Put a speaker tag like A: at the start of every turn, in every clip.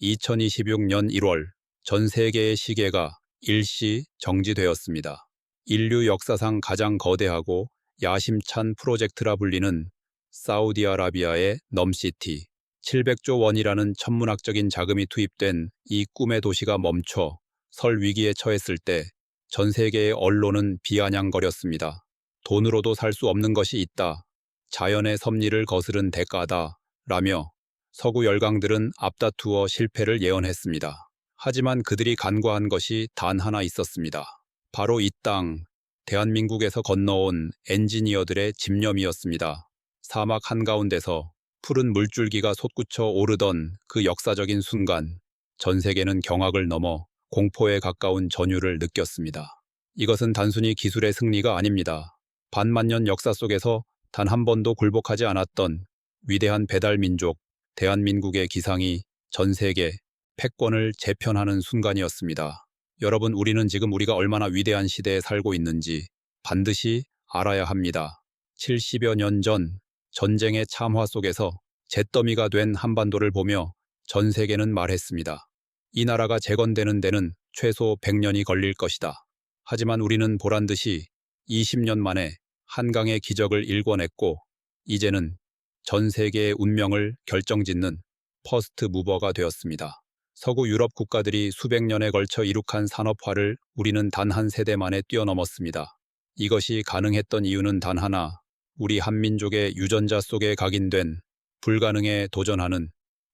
A: 2026년 1월 전 세계의 시계가 일시 정지되었습니다. 인류 역사상 가장 거대하고 야심찬 프로젝트라 불리는 사우디아라비아의 넘시티, 700조 원이라는 천문학적인 자금이 투입된 이 꿈의 도시가 멈춰 설 위기에 처했을 때 전 세계의 언론은 비아냥거렸습니다. 돈으로도 살 수 없는 것이 있다. 자연의 섭리를 거스른 대가다. 라며 서구 열강들은 앞다투어 실패를 예언했습니다. 하지만 그들이 간과한 것이 단 하나 있었습니다. 바로 이 땅, 대한민국에서 건너온 엔지니어들의 집념이었습니다. 사막 한가운데서 푸른 물줄기가 솟구쳐 오르던 그 역사적인 순간, 전 세계는 경악을 넘어 공포에 가까운 전율을 느꼈습니다. 이것은 단순히 기술의 승리가 아닙니다. 반만년 역사 속에서 단 한 번도 굴복하지 않았던 위대한 배달 민족, 대한민국의 기상이 전 세계 패권을 재편하는 순간이었습니다. 여러분, 우리는 지금 우리가 얼마나 위대한 시대에 살고 있는지 반드시 알아야 합니다. 70여 년 전 전쟁의 참화 속에서 잿더미가 된 한반도를 보며 전 세계는 말했습니다. 이 나라가 재건되는 데는 최소 100년이 걸릴 것이다. 하지만 우리는 보란듯이 20년 만에 한강의 기적을 일궈냈고 이제는 전 세계의 운명을 결정짓는 퍼스트 무버가 되었습니다. 서구 유럽 국가들이 수백 년에 걸쳐 이룩한 산업화를 우리는 단 한 세대 만에 뛰어넘었습니다. 이것이 가능했던 이유는 단 하나, 우리 한민족의 유전자 속에 각인된 불가능에 도전하는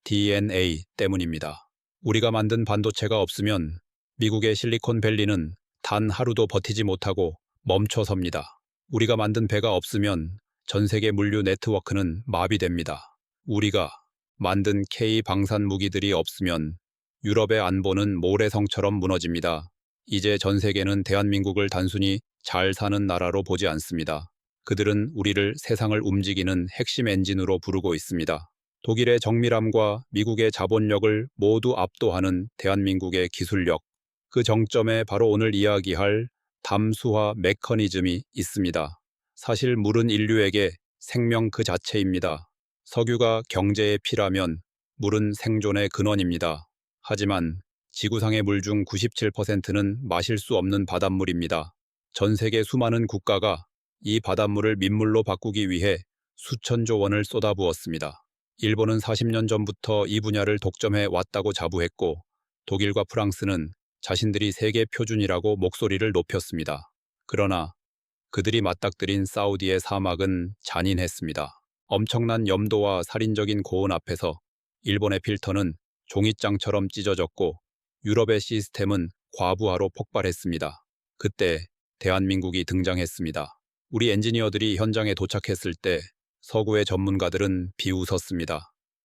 A: DNA 때문입니다. 우리가 만든 반도체가 없으면 미국의 실리콘밸리는 단 하루도 버티지 못하고 멈춰섭니다. 우리가 만든 배가 없으면 전 세계 물류 네트워크는 마비됩니다. 우리가 만든 K 방산 무기들이 없으면 유럽의 안보는 모래성처럼 무너집니다. 이제 전 세계는 대한민국을 단순히 잘 사는 나라로 보지 않습니다. 그들은 우리를 세상을 움직이는 핵심 엔진으로 부르고 있습니다. 독일의 정밀함과 미국의 자본력을 모두 압도하는 대한민국의 기술력, 그 정점에 바로 오늘 이야기할 담수화 메커니즘이 있습니다. 사실 물은 인류에게 생명 그 자체입니다. 석유가 경제의 피라면 물은 생존의 근원입니다. 하지만 지구상의 물 중 97%는 마실 수 없는 바닷물입니다. 전 세계 수많은 국가가 이 바닷물을 민물로 바꾸기 위해 수천조 원을 쏟아부었습니다. 일본은 40년 전부터 이 분야를 독점해 왔다고 자부했고 독일과 프랑스는 자신들이 세계 표준이라고 목소리를 높였습니다. 그러나 그들이 맞닥뜨린 사우디의 사막은 잔인했습니다. 엄청난 염도와 살인적인 고온 앞에서 일본의 필터는 종잇장처럼 찢어졌고 유럽의 시스템은 과부하로 폭발했습니다. 그때 대한민국이 등장했습니다. 우리 엔지니어들이 현장에 도착했을 때 서구의 전문가들은 비웃었습니다.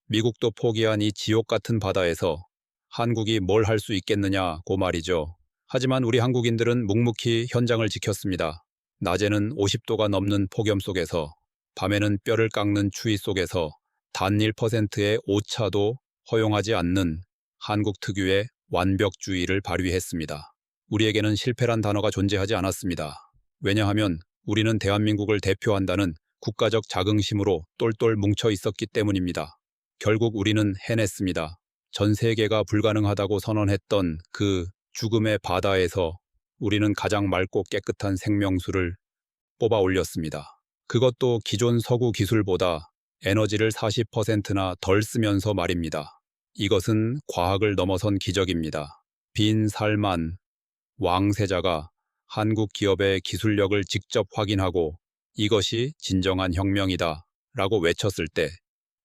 A: 미국도 포기한 이 지옥 같은 바다에서 한국이 뭘 할 수 있겠느냐고 말이죠. 하지만 우리 한국인들은 묵묵히 현장을 지켰습니다. 낮에는 50도가 넘는 폭염 속에서, 밤에는 뼈를 깎는 추위 속에서 단 1%의 오차도 허용하지 않는 한국 특유의 완벽주의를 발휘했습니다. 우리에게는 실패란 단어가 존재하지 않았습니다. 왜냐하면 우리는 대한민국을 대표한다는 국가적 자긍심으로 똘똘 뭉쳐 있었기 때문입니다. 결국 우리는 해냈습니다. 전 세계가 불가능하다고 선언했던 그 죽음의 바다에서 우리는 가장 맑고 깨끗한 생명수를 뽑아 올렸습니다. 그것도 기존 서구 기술보다 에너지를 40%나 덜 쓰면서 말입니다. 이것은 과학을 넘어선 기적입니다. 빈 살만 왕세자가 한국 기업의 기술력을 직접 확인하고 이것이 진정한 혁명이다 라고 외쳤을 때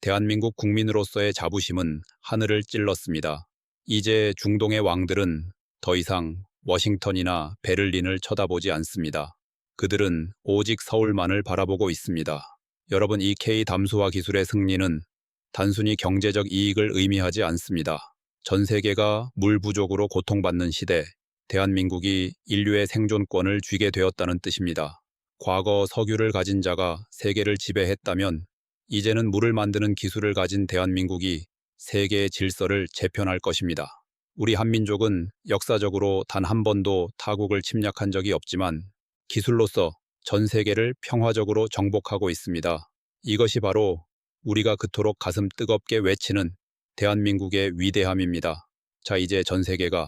A: 대한민국 국민으로서의 자부심은 하늘을 찔렀습니다. 이제 중동의 왕들은 더 이상 워싱턴이나 베를린을 쳐다보지 않습니다. 그들은 오직 서울만을 바라보고 있습니다. 여러분, 이 K 담수화 기술의 승리는 단순히 경제적 이익을 의미하지 않습니다. 전 세계가 물 부족으로 고통받는 시대, 대한민국이 인류의 생존권을 쥐게 되었다는 뜻입니다. 과거 석유를 가진 자가 세계를 지배했다면 이제는 물을 만드는 기술을 가진 대한민국이 세계의 질서를 재편할 것입니다. 우리 한민족은 역사적으로 단 한 번도 타국을 침략한 적이 없지만 기술로서 전 세계를 평화적으로 정복하고 있습니다. 이것이 바로 우리가 그토록 가슴 뜨겁게 외치는 대한민국의 위대함입니다. 자, 이제 전 세계가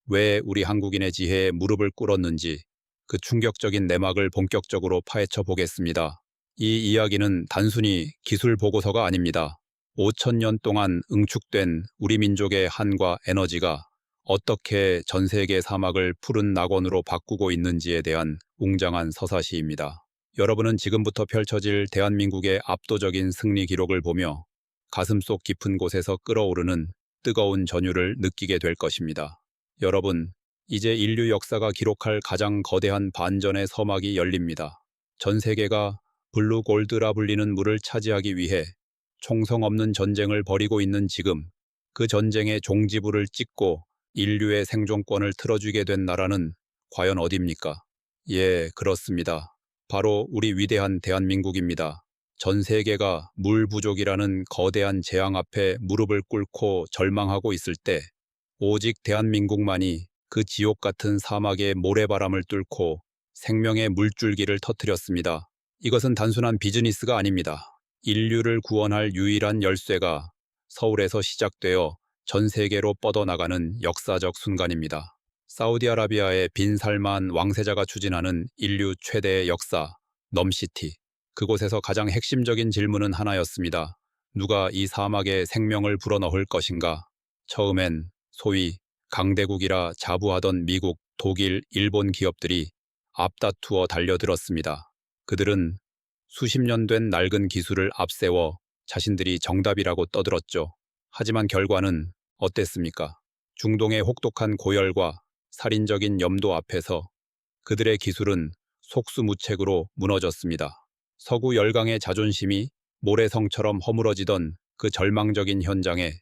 A: 왜 우리 한국인의 지혜에 무릎을 꿇었는지 그 충격적인 내막을 본격적으로 파헤쳐 보겠습니다. 이 이야기는 단순히 기술 보고서가 아닙니다. 5,000년 동안 응축된 우리 민족의 한과 에너지가 어떻게 전 세계 사막을 푸른 낙원으로 바꾸고 있는지에 대한 웅장한 서사시입니다. 여러분은 지금부터 펼쳐질 대한민국의 압도적인 승리 기록을 보며 가슴속 깊은 곳에서 끓어오르는 뜨거운 전율을 느끼게 될 것입니다. 여러분, 이제 인류 역사가 기록할 가장 거대한 반전의 서막이 열립니다. 전 세계가 블루 골드라 불리는 물을 차지하기 위해 총성 없는 전쟁을 벌이고 있는 지금, 그 전쟁의 종지부를 찍고 인류의 생존권을 틀어주게 된 나라는 과연 어디입니까? 예, 그렇습니다. 바로 우리 위대한 대한민국입니다. 전 세계가 물 부족이라는 거대한 재앙 앞에 무릎을 꿇고 절망하고 있을 때 오직 대한민국만이 그 지옥 같은 사막의 모래바람을 뚫고 생명의 물줄기를 터뜨렸습니다. 이것은 단순한 비즈니스가 아닙니다. 인류를 구원할 유일한 열쇠가 서울에서 시작되어 전 세계로 뻗어나가는 역사적 순간입니다. 사우디아라비아의 빈 살만 왕세자가 추진하는 인류 최대의 역사, 넘시티. 그곳에서 가장 핵심적인 질문은 하나였습니다. 누가 이 사막에 생명을 불어넣을 것인가? 처음엔 소위 강대국이라 자부하던 미국, 독일, 일본 기업들이 앞다투어 달려들었습니다. 그들은 수십 년 된 낡은 기술을 앞세워 자신들이 정답이라고 떠들었죠. 하지만 결과는 어땠습니까? 중동의 혹독한 고열과 살인적인 염도 앞에서 그들의 기술은 속수무책으로 무너졌습니다. 서구 열강의 자존심이 모래성처럼 허물어지던 그 절망적인 현장에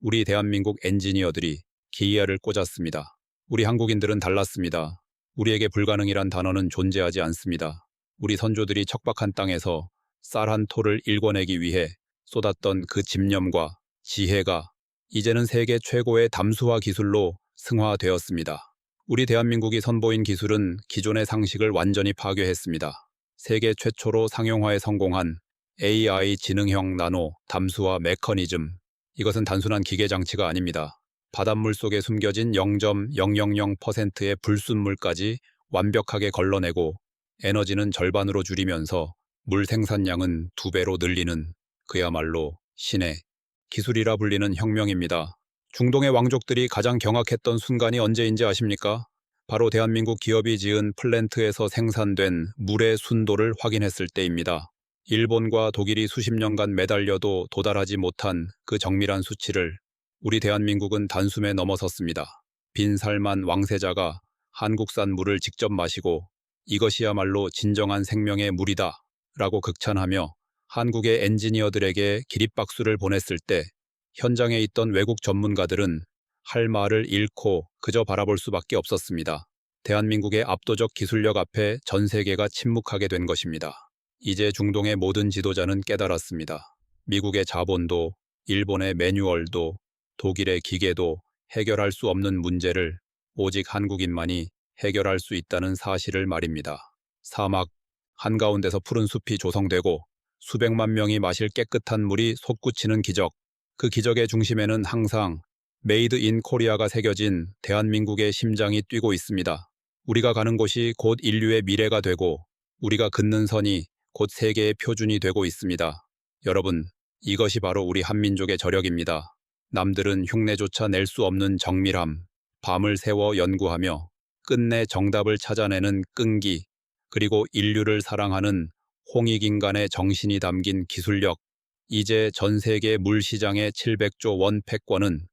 A: 우리 대한민국 엔지니어들이 기이야를 꽂았습니다. 우리 한국인들은 달랐습니다. 우리에게 불가능이란 단어는 존재하지 않습니다. 우리 선조들이 척박한 땅에서 쌀 한 토를 일궈내기 위해 쏟았던 그 집념과 지혜가 이제는 세계 최고의 담수화 기술로 승화되었습니다. 우리 대한민국이 선보인 기술은 기존의 상식을 완전히 파괴했습니다. 세계 최초로 상용화에 성공한 AI 지능형 나노 담수화 메커니즘. 이것은 단순한 기계 장치가 아닙니다. 바닷물 속에 숨겨진 0.000%의 불순물까지 완벽하게 걸러내고 에너지는 절반으로 줄이면서 물 생산량은 2배로 늘리는 그야말로 신의 기술이라 불리는 혁명입니다. 중동의 왕족들이 가장 경악했던 순간이 언제인지 아십니까? 바로 대한민국 기업이 지은 플랜트에서 생산된 물의 순도를 확인했을 때입니다. 일본과 독일이 수십 년간 매달려도 도달하지 못한 그 정밀한 수치를 우리 대한민국은 단숨에 넘어섰습니다. 빈살만 왕세자가 한국산 물을 직접 마시고 이것이야말로 진정한 생명의 물이다 라고 극찬하며 한국의 엔지니어들에게 기립박수를 보냈을 때 현장에 있던 외국 전문가들은 할 말을 잃고 그저 바라볼 수밖에 없었습니다. 대한민국의 압도적 기술력 앞에 전 세계가 침묵하게 된 것입니다. 이제 중동의 모든 지도자는 깨달았습니다. 미국의 자본도, 일본의 매뉴얼도, 독일의 기계도 해결할 수 없는 문제를 오직 한국인만이 해결할 수 있다는 사실을 말입니다. 사막 한가운데서 푸른 숲이 조성되고 수백만 명이 마실 깨끗한 물이 솟구치는 기적. 그 기적의 중심에는 항상 메이드 인 코리아가 새겨진 대한민국의 심장이 뛰고 있습니다. 우리가 가는 곳이 곧 인류의 미래가 되고 우리가 긋는 선이 곧 세계의 표준이 되고 있습니다. 여러분, 이것이 바로 우리 한민족의 저력입니다. 남들은 흉내조차 낼 수 없는 정밀함, 밤을 새워 연구하며 끝내 정답을 찾아내는 끈기, 그리고 인류를 사랑하는 홍익인간의 정신이 담긴 기술력. 이제 전 세계 물시장의 700조 원 패권은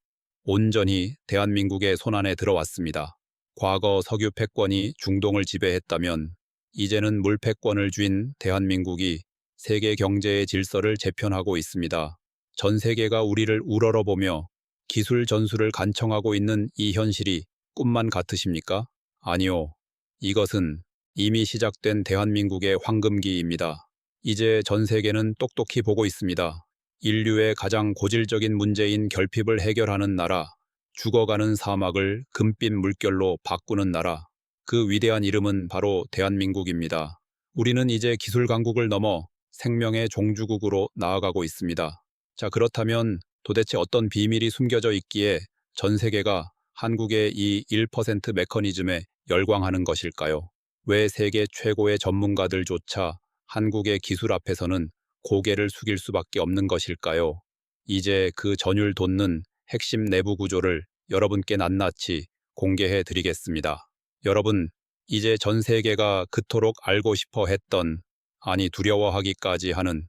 A: 온전히 대한민국의 손안에 들어왔습니다. 과거 석유 패권이 중동을 지배했다면 이제는 물 패권을 쥔 대한민국이 세계 경제의 질서를 재편하고 있습니다. 전 세계가 우리를 우러러보며 기술 전수를 간청하고 있는 이 현실이 꿈만 같으십니까? 아니요. 이것은 이미 시작된 대한민국의 황금기입니다. 이제 전 세계는 똑똑히 보고 있습니다. 인류의 가장 고질적인 문제인 결핍을 해결하는 나라, 죽어가는 사막을 금빛 물결로 바꾸는 나라. 그 위대한 이름은 바로 대한민국입니다. 우리는 이제 기술 강국을 넘어 생명의 종주국으로 나아가고 있습니다. 자, 그렇다면 도대체 어떤 비밀이 숨겨져 있기에 전 세계가 한국의 이 1% 메커니즘에 열광하는 것일까요? 왜 세계 최고의 전문가들조차 한국의 기술 앞에서는 고개를 숙일 수밖에 없는 것일까요? 이제 그 전율 돋는 핵심 내부 구조를 여러분께 낱낱이 공개해 드리겠습니다. 여러분, 이제 전 세계가 그토록 알고 싶어 했던, 아니 두려워하기까지 하는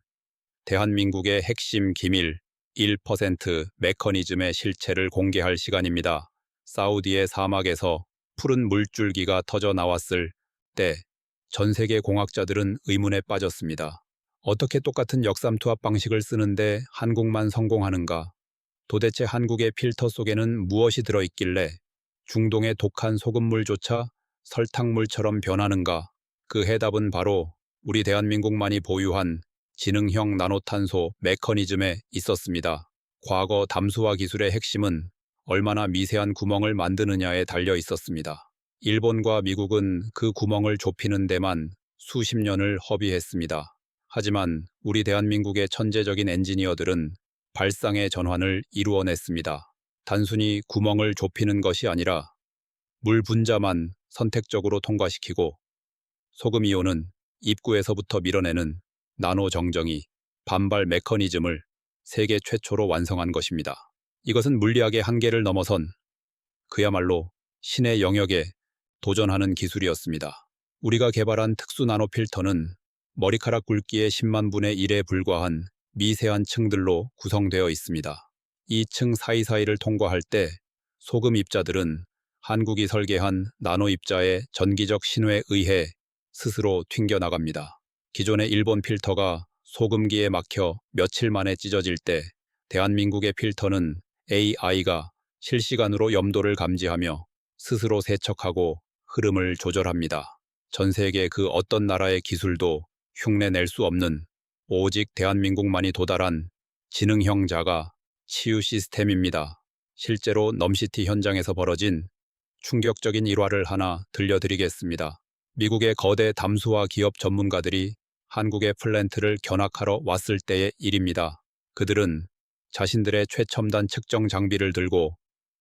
A: 대한민국의 핵심 기밀 1% 메커니즘의 실체를 공개할 시간입니다. 사우디의 사막에서 푸른 물줄기가 터져 나왔을 때 전 세계 공학자들은 의문에 빠졌습니다. 어떻게 똑같은 역삼투압 방식을 쓰는데 한국만 성공하는가? 도대체 한국의 필터 속에는 무엇이 들어있길래 중동의 독한 소금물조차 설탕물처럼 변하는가? 그 해답은 바로 우리 대한민국만이 보유한 지능형 나노탄소 메커니즘에 있었습니다. 과거 담수화 기술의 핵심은 얼마나 미세한 구멍을 만드느냐에 달려 있었습니다. 일본과 미국은 그 구멍을 좁히는 데만 수십 년을 허비했습니다. 하지만 우리 대한민국의 천재적인 엔지니어들은 발상의 전환을 이루어냈습니다. 단순히 구멍을 좁히는 것이 아니라 물 분자만 선택적으로 통과시키고 소금 이온은 입구에서부터 밀어내는 나노 정정이 반발 메커니즘을 세계 최초로 완성한 것입니다. 이것은 물리학의 한계를 넘어선 그야말로 신의 영역에 도전하는 기술이었습니다. 우리가 개발한 특수 나노 필터는 머리카락 굵기의 10만 분의 1에 불과한 미세한 층들로 구성되어 있습니다. 이 층 사이사이를 통과할 때 소금 입자들은 한국이 설계한 나노 입자의 전기적 신호에 의해 스스로 튕겨나갑니다. 기존의 일본 필터가 소금기에 막혀 며칠 만에 찢어질 때 대한민국의 필터는 AI가 실시간으로 염도를 감지하며 스스로 세척하고 흐름을 조절합니다. 전 세계 그 어떤 나라의 기술도 흉내낼 수 없는 오직 대한민국만이 도달한 지능형 자가 치유 시스템입니다. 실제로 넘시티 현장에서 벌어진 충격적인 일화를 하나 들려드리겠습니다. 미국의 거대 담수화 기업 전문가들이 한국의 플랜트를 견학하러 왔을 때의 일입니다. 그들은 자신들의 최첨단 측정 장비를 들고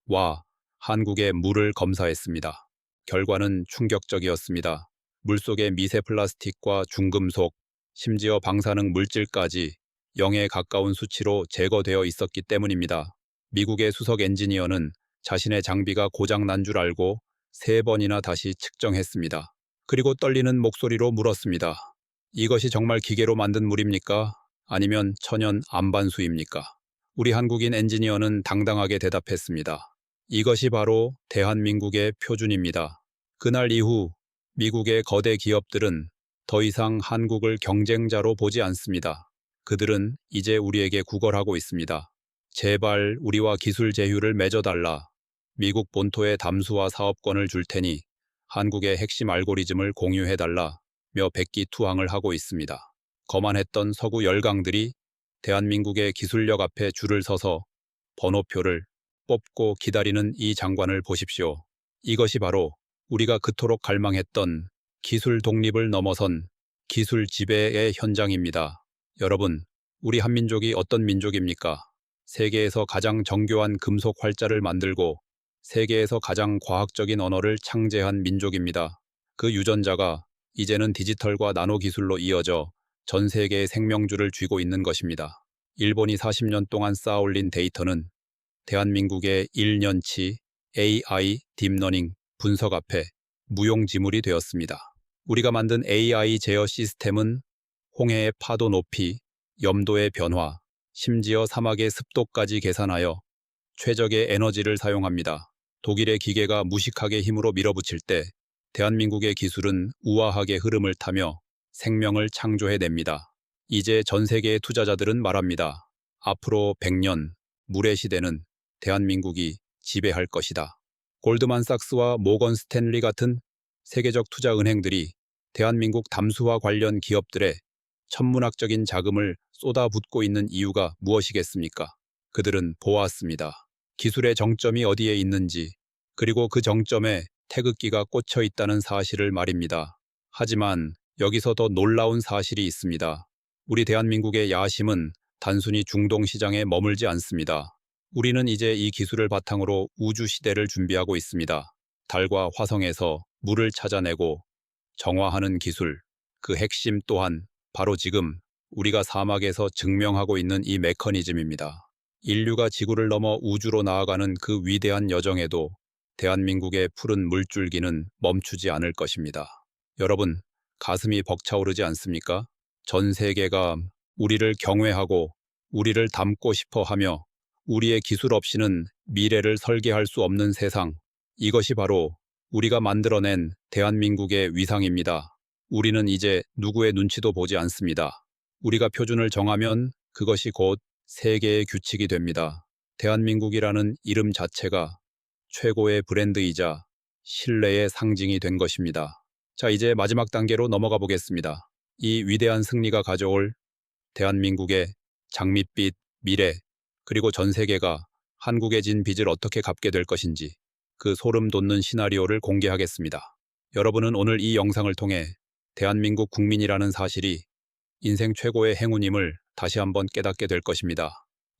A: 와 한국의 물을 검사했습니다. 결과는 충격적이었습니다. 물속의 미세 플라스틱과 중금속, 심지어 방사능 물질까지 0에 가까운 수치로 제거되어 있었기 때문입니다. 미국의 수석 엔지니어는 자신의 장비가 고장 난 줄 알고 3번이나 다시 측정했습니다. 그리고 떨리는 목소리로 물었습니다. 이것이 정말 기계로 만든 물입니까? 아니면 천연 안반수입니까? 우리 한국인 엔지니어는 당당하게 대답했습니다. 이것이 바로 대한민국의 표준입니다. 그날 이후 미국의 거대 기업들은 더 이상 한국을 경쟁자로 보지 않습니다. 그들은 이제 우리에게 구걸하고 있습니다. 제발 우리와 기술 제휴를 맺어달라. 미국 본토에 담수화 사업권을 줄 테니 한국의 핵심 알고리즘을 공유해달라 며 백기투항을 하고 있습니다. 거만했던 서구 열강들이 대한민국의 기술력 앞에 줄을 서서 번호표를 뽑고 기다리는 이 장관을 보십시오. 이것이 바로 우리가 그토록 갈망했던 기술 독립을 넘어선 기술 지배의 현장입니다. 여러분, 우리 한민족이 어떤 민족입니까? 세계에서 가장 정교한 금속 활자를 만들고 세계에서 가장 과학적인 언어를 창제한 민족입니다. 그 유전자가 이제는 디지털과 나노 기술로 이어져 전 세계의 생명줄을 쥐고 있는 것입니다. 일본이 40년 동안 쌓아올린 데이터는 대한민국의 1년치 AI 딥러닝 분석 앞에 무용지물이 되었습니다. 우리가 만든 AI 제어 시스템은 홍해의 파도 높이, 염도의 변화, 심지어 사막의 습도까지 계산하여 최적의 에너지를 사용합니다. 독일의 기계가 무식하게 힘으로 밀어붙일 때 대한민국의 기술은 우아하게 흐름을 타며 생명을 창조해냅니다. 이제 전 세계의 투자자들은 말합니다. 앞으로 100년 물의 시대는 대한민국이 지배할 것이다. 골드만삭스와 모건 스탠리 같은 세계적 투자 은행들이 대한민국 담수화 관련 기업들의 천문학적인 자금을 쏟아붓고 있는 이유가 무엇이겠습니까? 그들은 보았습니다. 기술의 정점이 어디에 있는지, 그리고 그 정점에 태극기가 꽂혀 있다는 사실을 말입니다. 하지만 여기서 더 놀라운 사실이 있습니다. 우리 대한민국의 야심은 단순히 중동 시장에 머물지 않습니다. 우리는 이제 이 기술을 바탕으로 우주 시대를 준비하고 있습니다. 달과 화성에서 물을 찾아내고 정화하는 기술, 그 핵심 또한 바로 지금 우리가 사막에서 증명하고 있는 이 메커니즘입니다. 인류가 지구를 넘어 우주로 나아가는 그 위대한 여정에도 대한민국의 푸른 물줄기는 멈추지 않을 것입니다. 여러분, 가슴이 벅차오르지 않습니까? 전 세계가 우리를 경외하고 우리를 닮고 싶어 하며 우리의 기술 없이는 미래를 설계할 수 없는 세상, 이것이 바로 우리가 만들어낸 대한민국의 위상입니다. 우리는 이제 누구의 눈치도 보지 않습니다. 우리가 표준을 정하면 그것이 곧 세계의 규칙이 됩니다. 대한민국이라는 이름 자체가 최고의 브랜드이자 신뢰의 상징이 된 것입니다. 자, 이제 마지막 단계로 넘어가 보겠습니다. 이 위대한 승리가 가져올 대한민국의 장밋빛 미래, 그리고 전 세계가 한국에 진 빚을 어떻게 갚게 될 것인지 그 소름 돋는 시나리오를 공개하겠습니다. 여러분은 오늘 이 영상을 통해 대한민국 국민이라는 사실이 인생 최고의 행운임을 다시 한번 깨닫게 될 것입니다.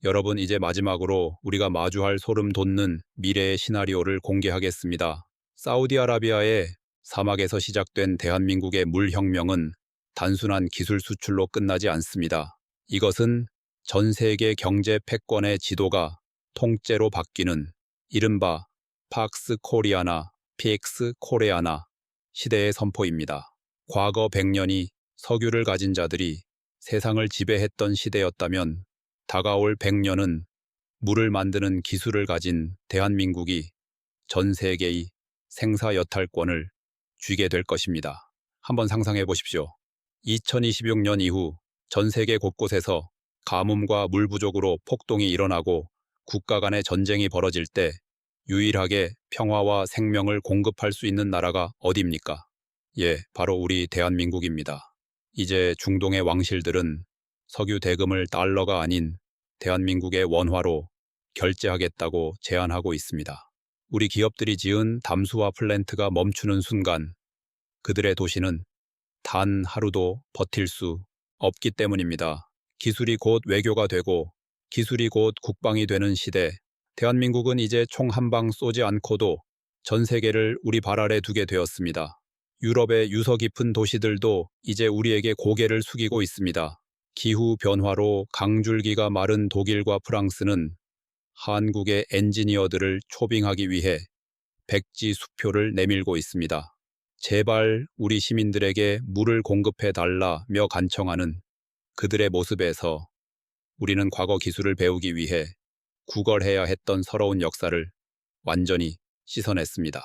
A: 여러분, 이제 마지막으로 우리가 마주할 소름 돋는 미래의 시나리오를 공개하겠습니다. 사우디아라비아의 사막에서 시작된 대한민국의 물혁명은 단순한 기술 수출로 끝나지 않습니다. 이것은 전 세계 경제 패권의 지도가 통째로 바뀌는 이른바 팍스 코리아나 PX 코레아나 시대의 선포입니다. 과거 100년이 석유를 가진 자들이 세상을 지배했던 시대였다면 다가올 100년은 물을 만드는 기술을 가진 대한민국이 전 세계의 생사 여탈권을 쥐게 될 것입니다. 한번 상상해 보십시오. 2026년 이후 전 세계 곳곳에서 가뭄과 물 부족으로 폭동이 일어나고 국가 간의 전쟁이 벌어질 때 유일하게 평화와 생명을 공급할 수 있는 나라가 어디입니까? 예, 바로 우리 대한민국입니다. 이제 중동의 왕실들은 석유 대금을 달러가 아닌 대한민국의 원화로 결제하겠다고 제안하고 있습니다. 우리 기업들이 지은 담수화 플랜트가 멈추는 순간 그들의 도시는 단 하루도 버틸 수 없기 때문입니다. 기술이 곧 외교가 되고 기술이 곧 국방이 되는 시대, 대한민국은 이제 총 한 방 쏘지 않고도 전 세계를 우리 발 아래 두게 되었습니다. 유럽의 유서 깊은 도시들도 이제 우리에게 고개를 숙이고 있습니다. 기후 변화로 강줄기가 마른 독일과 프랑스는 한국의 엔지니어들을 초빙하기 위해 백지 수표를 내밀고 있습니다. 제발 우리 시민들에게 물을 공급해 달라며 간청하는 그들의 모습에서 우리는 과거 기술을 배우기 위해 구걸해야 했던 서러운 역사를 완전히 씻어냈습니다.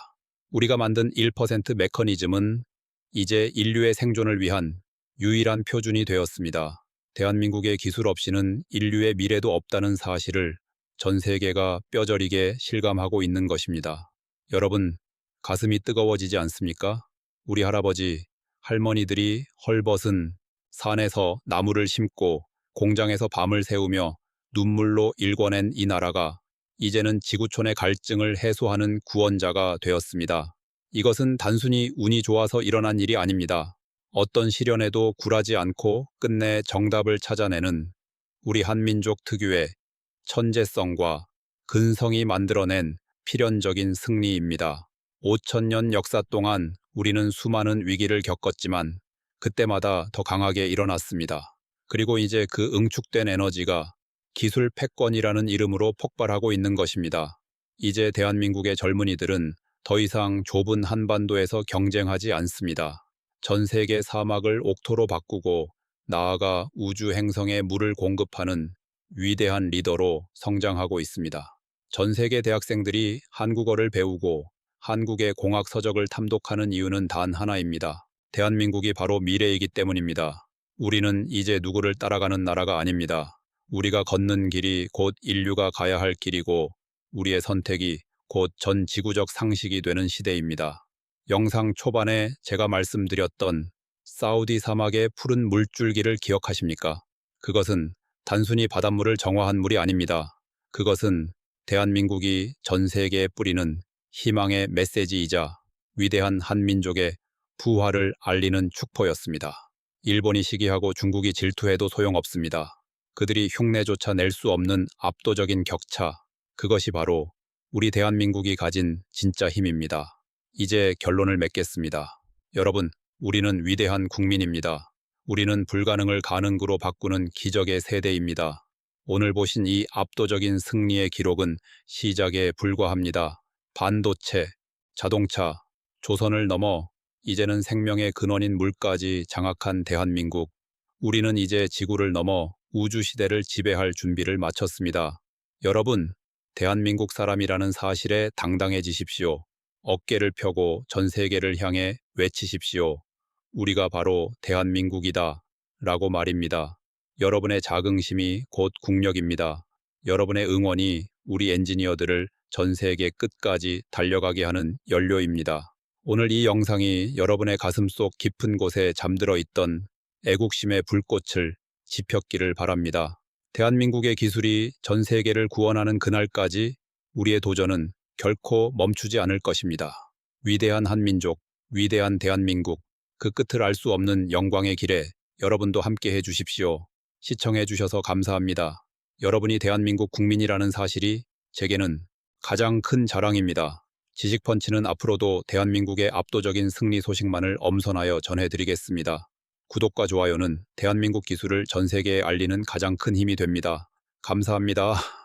A: 우리가 만든 1% 메커니즘은 이제 인류의 생존을 위한 유일한 표준이 되었습니다. 대한민국의 기술 없이는 인류의 미래도 없다는 사실을 전 세계가 뼈저리게 실감하고 있는 것입니다. 여러분, 가슴이 뜨거워지지 않습니까? 우리 할아버지, 할머니들이 헐벗은 산에서 나무를 심고 공장에서 밤을 새우며 눈물로 일궈낸 이 나라가 이제는 지구촌의 갈증을 해소하는 구원자가 되었습니다. 이것은 단순히 운이 좋아서 일어난 일이 아닙니다. 어떤 시련에도 굴하지 않고 끝내 정답을 찾아내는 우리 한민족 특유의 천재성과 근성이 만들어낸 필연적인 승리입니다. 5,000년 역사 동안 우리는 수많은 위기를 겪었지만 그때마다 더 강하게 일어났습니다. 그리고 이제 그 응축된 에너지가 기술 패권이라는 이름으로 폭발하고 있는 것입니다. 이제 대한민국의 젊은이들은 더 이상 좁은 한반도에서 경쟁하지 않습니다. 전 세계 사막을 옥토로 바꾸고 나아가 우주 행성에 물을 공급하는 위대한 리더로 성장하고 있습니다. 전 세계 대학생들이 한국어를 배우고 한국의 공학 서적을 탐독하는 이유는 단 하나입니다. 대한민국이 바로 미래이기 때문입니다. 우리는 이제 누구를 따라가는 나라가 아닙니다. 우리가 걷는 길이 곧 인류가 가야 할 길이고 우리의 선택이 곧 전 지구적 상식이 되는 시대입니다. 영상 초반에 제가 말씀드렸던 사우디 사막의 푸른 물줄기를 기억하십니까? 그것은 단순히 바닷물을 정화한 물이 아닙니다. 그것은 대한민국이 전 세계에 뿌리는 희망의 메시지이자 위대한 한민족의 부활을 알리는 축포였습니다. 일본이 시기하고 중국이 질투해도 소용없습니다. 그들이 흉내조차 낼 수 없는 압도적인 격차. 그것이 바로 우리 대한민국이 가진 진짜 힘입니다. 이제 결론을 맺겠습니다. 여러분, 우리는 위대한 국민입니다. 우리는 불가능을 가능으로 바꾸는 기적의 세대입니다. 오늘 보신 이 압도적인 승리의 기록은 시작에 불과합니다. 반도체, 자동차, 조선을 넘어 이제는 생명의 근원인 물까지 장악한 대한민국. 우리는 이제 지구를 넘어 우주시대를 지배할 준비를 마쳤습니다. 여러분, 대한민국 사람이라는 사실에 당당해지십시오. 어깨를 펴고 전 세계를 향해 외치십시오. 우리가 바로 대한민국이다. 라고 말입니다. 여러분의 자긍심이 곧 국력입니다. 여러분의 응원이 우리 엔지니어들을 전 세계 끝까지 달려가게 하는 연료입니다. 오늘 이 영상이 여러분의 가슴속 깊은 곳에 잠들어 있던 애국심의 불꽃을 지폈기를 바랍니다. 대한민국의 기술이 전 세계를 구원하는 그날까지 우리의 도전은 결코 멈추지 않을 것입니다. 위대한 한민족, 위대한 대한민국, 그 끝을 알 수 없는 영광의 길에 여러분도 함께 해주십시오. 시청해 주셔서 감사합니다. 여러분이 대한민국 국민이라는 사실이 제게는 가장 큰 자랑입니다. 지식펀치는 앞으로도 대한민국의 압도적인 승리 소식만을 엄선하여 전해드리겠습니다. 구독과 좋아요는 대한민국 기술을 전 세계에 알리는 가장 큰 힘이 됩니다. 감사합니다.